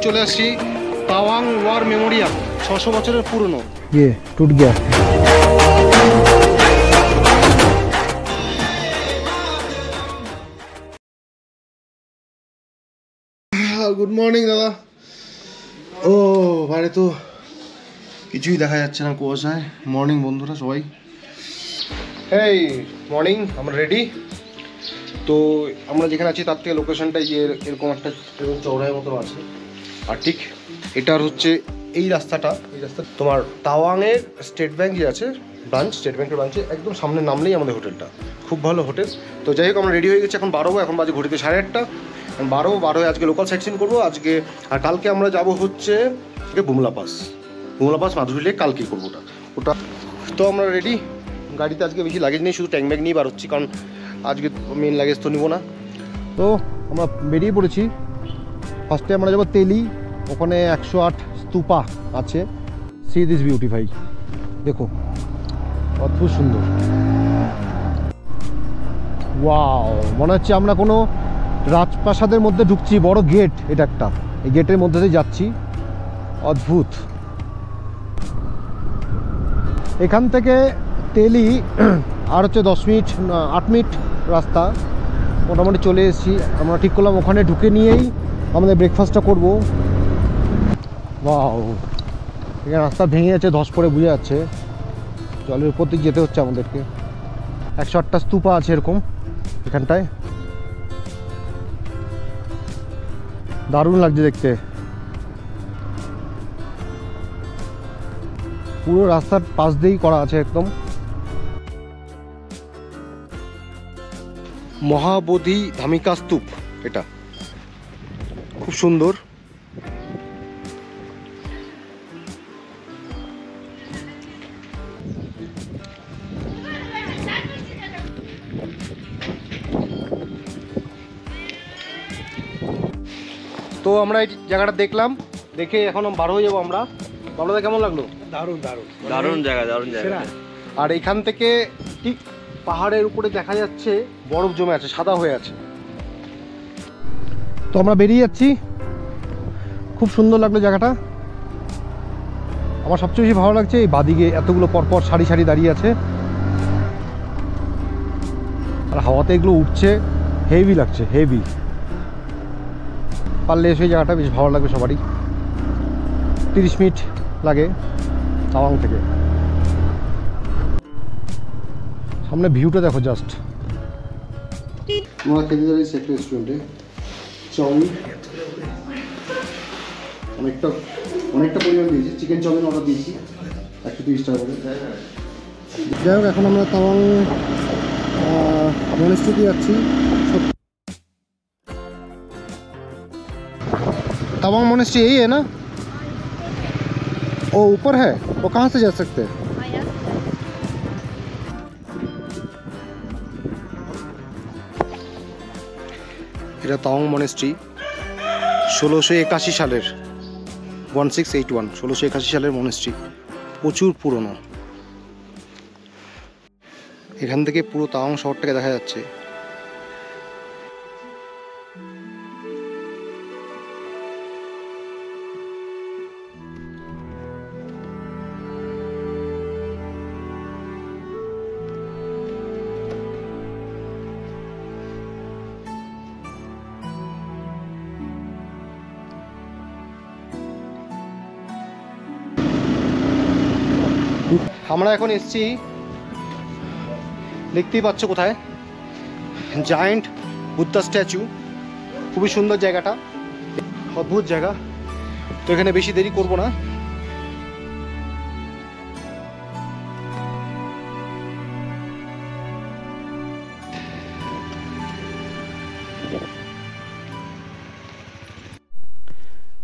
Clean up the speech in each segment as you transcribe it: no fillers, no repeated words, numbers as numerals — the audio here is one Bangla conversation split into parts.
চলে আসছি তাওয়াং ওয়ার মেমোরিয়াল, 600 বছরের পুরনো। টুট গিয়া। গুড মর্নিং দাদা। ও বাইরে তো কিছুই দেখা যাচ্ছে না কুয়াশায়। মর্নিং বন্ধুরা সবাই। এই মর্নিং, আমরা রেডি। তো আমরা যেখানে আছি তার থেকে লোকেশনটা এরকম একটা চৌড়াই মতো আছে। আর ঠিক এটার হচ্ছে এই রাস্তাটা, তোমার তাওয়াংয়ের স্টেট ব্যাংক যে আছে ব্রাঞ্চ, স্টেট ব্যাংকের ব্রাঞ্চে একদম সামনে নামলেই আমাদের হোটেলটা। খুব ভালো হোটেল। তো যাই হোক আমরা রেডি হয়ে গেছি, এখন 12, এখন বাজে ঘড়িতে 8:30। 12 আজকে লোকাল সাইট সিন করবো আজকে। আর কালকে আমরা যাব হচ্ছে বুমলা পাস, মাধুরী লেক কালকে করবো ওটা। তো আমরা রেডি। গাড়িতে আজকে বেশি লাগেজ নেই, শুধু ট্যাঙ্ক ব্যাগ নিয়ে বার হচ্ছি, কারণ আজকে মেন লাগেজ তো নিবো না। তো আমরা বেরিয়ে পড়েছি। ফার্স্টে আমরা যাবো তেলি, ওখানে 108 স্তূপা আছে। সি দিস বিউটিফাই, দেখো অদ্ভুত সুন্দর। ওয়াও, মনে হচ্ছে আমরা কোনো রাজপ্রাসাদের মধ্যে ঢুকছি। বড় গেট, এটা একটা, এই গেটের মধ্যে দিয়ে যাচ্ছি। অদ্ভুত। এখান থেকে তেলি আর হচ্ছে 10 মিনিট 8 মিনিট রাস্তা, মোটামুটি চলে এসেছি। আমরা ঠিক করলাম ওখানে ঢুকে নিয়েই আমাদের ব্রেকফাস্টটা করবো। ওয়াও, এখানে রাস্তা ভেঙে যাচ্ছে, ধস পড়ে বুঝে যাচ্ছে। জলের উপর দিকে যেতে হচ্ছে আমাদেরকে। 108টা স্তূপা আছে এরকম এখানটায়। দারুণ লাগছে দেখতে। পুরো রাস্তার পাশ দিয়েই করা আছে একদম। মহাবোধি ধামিকা স্তূপ, এটা খুব সুন্দর। তো আমরা এই জায়গাটা দেখলাম, দেখে এখন বার হয়ে যাবো আমরা। বাবলাদা কেমন লাগলো? দারুণ দারুণ দারুণ জায়গা, দারুণ জায়গা। আর এখান থেকে ঠিক পাহাড়ের উপরে দেখা যাচ্ছে বরফ জমে আছে, সাদা হয়ে আছে। তো আমরা বেরিয়ে যাচ্ছি। খুব সুন্দর লাগলো জায়গাটা। আমার সবচেয়ে বেশি ভালো লাগছে এই বাদিকে এতগুলো পরপর সারি সারি দাঁড়িয়ে আছে, আর হাওয়াতে এগুলো উঠছে, হেভি লাগছে, হেভি। পারলে সেই জায়গাটা বেশ ভালো লাগবে সবারই। 30 মিনিট লাগে তাওয়াং থেকে। সামনে ভিউটা দেখো জাস্ট। আমরা খেতে যাচ্ছি সেট রেস্টুরেন্টে। চাউমিন অনেকটা পরিমাণ দিয়েছি, চিকেন চাউমিন অর্ডার দিয়েছি 130 টাকা করে। যাই হোক, এখন আমরা তাওয়াং মনেস্ট্রিতে যাচ্ছি। तवांग मोनेस्ट्री यही है ना? वो ऊपर है, वो कहाँ से जा सकते हैं? এটা তাওয়াং মনেস্ট্রি 1681 সালের 1681 সালের মনেস্ট্রি। প্রচুর পুরনো। এখান থেকে পুরো তাওয়াং শহরটাকে দেখা যাচ্ছে। আমরা এখন এসেছি, দেখতেই পাচ্ছ কোথায়, জায়েন্ট বুদ্ধা স্ট্যাচু। খুবই সুন্দর জায়গাটা, অদ্ভুত জায়গা। তো এখানে বেশি দেরি করব না।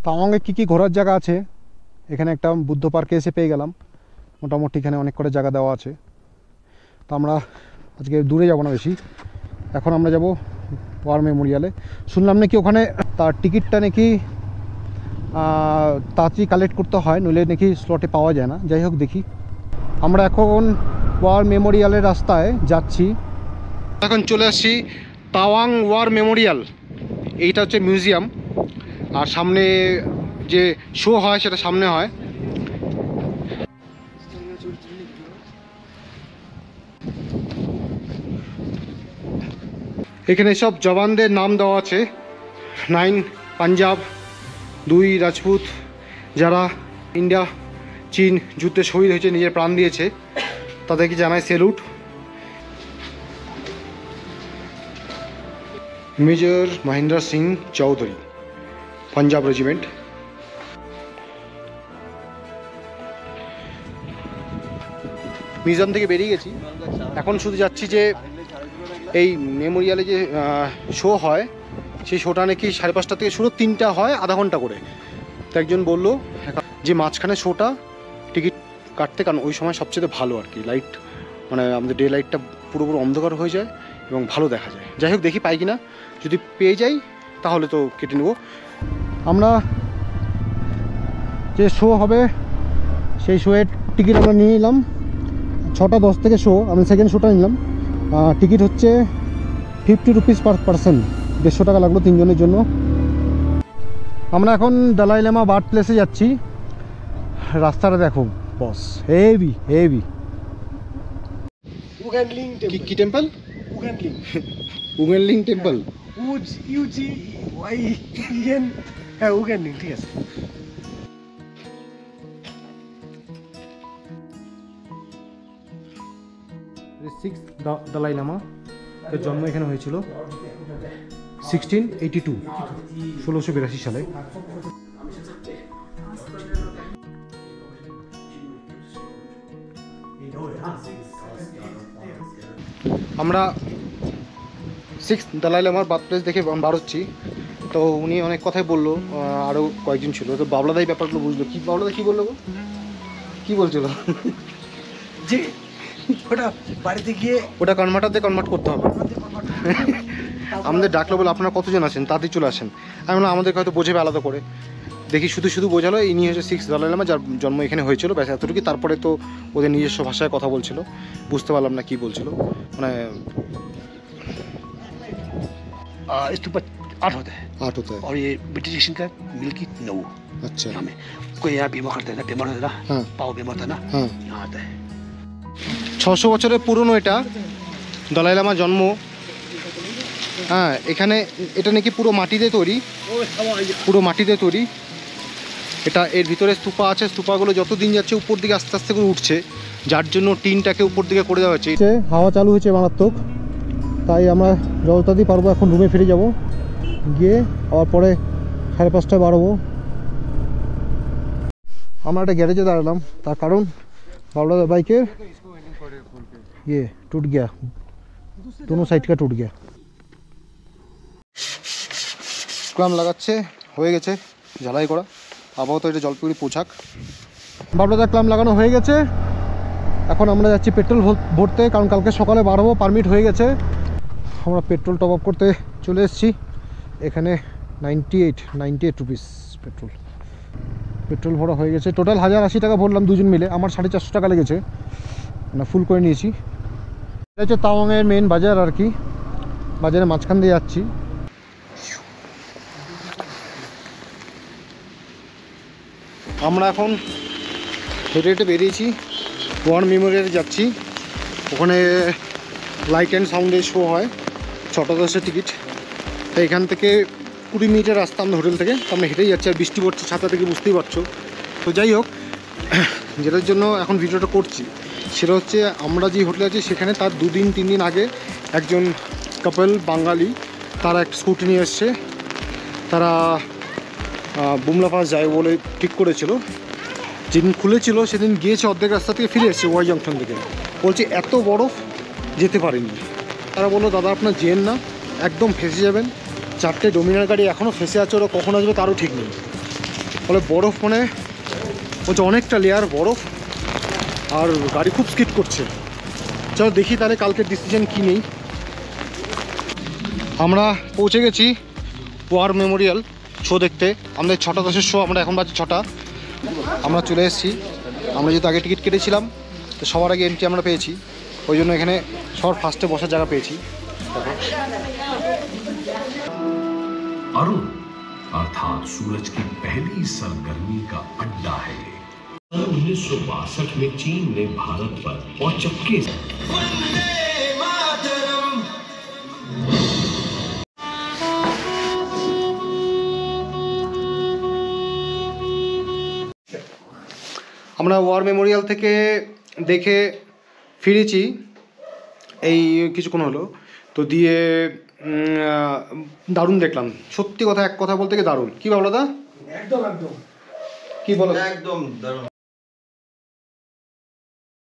তাওয়াংয়ে কী ঘোরার জায়গা আছে, এখানে একটা বুদ্ধ পার্কে এসে পেয়ে গেলাম। মোটামুটি এখানে অনেক করে জায়গা দেওয়া আছে। তো আমরা আজকে দূরে যাব না বেশি, এখন আমরা যাব ওয়ার মেমোরিয়ালে। শুনলাম নাকি ওখানে তার টিকিটটা নাকি তাড়াতাড়ি কালেক্ট করতে হয়, নইলে নাকি স্লটে পাওয়া যায় না। যাই হোক দেখি। আমরা এখন ওয়ার মেমোরিয়ালের রাস্তায় যাচ্ছি। এখন চলে আসছি তাওয়াং ওয়ার মেমোরিয়াল। এইটা হচ্ছে মিউজিয়াম, আর সামনে যে শো হয় সেটা সামনে হয়। এখানে সব জওয়ানদের নাম দেওয়া আছে, 9 পাঞ্জাব, 2 রাজপুত, যারা ইন্ডিয়া চীন যুদ্ধে শহীদ হয়েছে, নিজের প্রাণ দিয়েছে, তাদেরকে জানায় salute. Major Mahendra Singh Chowdhury, Punjab regiment. Museum থেকে বেরিয়ে গেছি, এখন শুধু যাচ্ছি যে এই মেমোরিয়ালে যে শো হয় সেই শোটা নাকি 5:30 থেকে শুরু, 3টা হয় আধা ঘন্টা করে। তো একজন বললো যে মাঝখানে শোটা টিকিট কাটতে, কারণ ওই সময় সবচেয়ে ভালো আর কি, লাইট মানে আমাদের ডে লাইটটা পুরোপুরি অন্ধকার হয়ে যায় এবং ভালো দেখা যায়। যাই হোক দেখি পাই কিনা, যদি পেয়ে যাই তাহলে তো কেটে নেব। আমরা যে শো হবে সেই শোয়ের টিকিট আমরা নিয়ে নিলাম, 6টা 10 থেকে শো, আমি সেকেন্ড শোটা নিলাম। টিকিট হচ্ছে 50 রুপিস পার পারসন, 150 টাকা লাগলো 3 জনের জন্য। আমরা এখন দালাই লামা বার্থ প্লেসে যাচ্ছি। রাস্তাটা দেখো বস, হেভি হেভি। কি টেম্পল? উগেনলিং টেম্পল। হ্যাঁ উগেনলিং, ঠিক আছে। দালাই লামা এর জন্ম এখানে হয়েছিল 1682, 1682 সালে। আমরা 6 দালাই লামার বার্থ প্লেস দেখে বার হচ্ছি। তো উনি অনেক কথাই বললো, আরও কয়েকজন ছিল। তো বাবলাদাই ব্যাপারগুলো বুঝলো। কি বাবলাদা কি বললো গো, কি বলছিল যে ওটা বাড়িতে গিয়ে ওটা কনভার্টার দিয়ে কনভার্ট করতে হবে। আমাদের ডাকলো বলে আপনারা কতজন আছেন, তাড়াতাড়ি চলে আসেন। আমি বললাম আমাদেরকে হয়তো বোঝাবে আলাদা করে। দেখি শুধু বোঝালো ইনি হচ্ছে 6 দালাই লামা, যার জন্ম এখানে হয়েছিল, ব্যাস এতটুকু। তারপরে তো ওদের নিজস্ব ভাষায় কথা বলছিল, বুঝতে পারলাম না কি বলছিল। মানে इसके ऊपर 8 होता है 8 होता है और ये मेडिटेशन का मिल्की 9। अच्छा हमें कोई यहाँ बीमा करता है ना, बीमार होता है ना, हाँ पाव बीमार होता है ना, हाँ। यहाँ आता है। 600 বছরের পুরনো এটা দালাই লামা জন্ম। হ্যাঁ, এখানে এটা নাকি পুরো মাটিতে তৈরি, পুরো মাটিতে তৈরি এটা। এর ভিতরে স্তূপা আছে, স্তূপাগুলো যত দিন যাচ্ছে উপর দিকে আস্তে আস্তে করে উঠছে, যার জন্য টিনটাকে উপর দিকে করে দেওয়া হচ্ছে। হাওয়া চালু হয়েছে মারাত্মক, তাই আমরা যতটাই পারবো এখন রুমে ফিরে যাব, গিয়ে আবার পরে 5:30টায় বাড়বো। আমরা একটা গ্যারেজে দাঁড়ালাম, তার কারণ बावला बाइकेर ये टूट गया, दोनों साइड का टूट गया। ক্লাম লাগাচ্ছে, হয়ে গেছে ঝালাই করা। আপাতত এটা জলপাইগুড়ি পোশাক। বাবলাদার ক্লাম লাগানো হয়ে গেছে। এখন আমরা যাচ্ছি পেট্রোল ভরতে, কারণ কালকে সকালে বার হবো, পারমিট হয়ে গেছে। আমরা পেট্রোল টপ আপ করতে চলে এসেছি। এখানে 98 রুপিস পেট্রোল ভরা হয়ে গেছে। টোটাল 1080 টাকা ভরলাম দুজন মিলে, আমার 450 টাকা লেগেছে, মানে ফুল করে নিয়েছি। এটা হচ্ছে তাওয়াংয়ের মেন বাজার আর কি, বাজারের মাঝখান দিয়ে যাচ্ছি। আমরা এখন হেঁটে হেঁটে বেরিয়েছি, ওয়ার মেমোরিয়ালে যাচ্ছি। ওখানে লাইট অ্যান্ড সাউন্ডের শো হয়, 6টা 10-এর টিকিট। তাই এখান থেকে 20 মিনিটের রাস্তা আমরা হোটেল থেকে, আমরা হেঁটেই যাচ্ছি। আর বৃষ্টি পড়ছে, ছাতা থেকে বুঝতেই পারছো। তো যাই হোক, যেটার জন্য এখন ভিডিওটা করছি সেটা হচ্ছে আমরা যে হোটেলে আছি সেখানে তার 2-3 দিন আগে একজন কাপল বাঙালি, তারা একটা স্কুটি নিয়ে এসছে। তারা বুমলা পাস যায় বলে ঠিক করেছিল। যেদিন খুলেছিল সেদিন গিয়েছে, অর্ধেক রাস্তা থেকে ফিরে এসেছে ওয়াই জংশন থেকে। বলছে এত বরফ যেতে পারেনি। তারা বললো দাদা আপনার যেন না, একদম ফেঁসে যাবেন। 4টে ডোমিনার গাড়ি এখনও ফেঁসে আছে, ওরা কখন আসবে তারও ঠিক নেই। ফলে বরফ মানে বলছে অনেকটা লেয়ার বরফ, আর গাড়ি খুব স্কিড করছে। চলো দেখি তাহলে কালকের ডিসিশন কী নেই। আমরা পৌঁছে গেছি ওয়ার মেমোরিয়াল শো দেখতে। আমাদের 6টা 10-এর শো, আমরা এখন বাজে 6টা। আমরা চলে এসেছি। আমরা যেহেতু আগে টিকিট কেটেছিলাম, তো সবার আগে এন্ট্রি আমরা পেয়েছি, ওই জন্য এখানে সবার ফার্স্টে বসার জায়গা পেয়েছি। अरुण अर्थात सूरज की पहली सरगर्मी का अड्डा है। 1962 में चीन ने भारत पर औचक्के আমরা ওয়ার মেমোরিয়াল থেকে দেখে ফিরেছি এই কিছুক্ষণ হলো, তো দিয়ে দারুণ দেখলাম, সত্যি কথা এক কথা বলতে গিয়ে দারুণ। কী বলো দা? একদম একদম কী বলো? একদম দারুণ।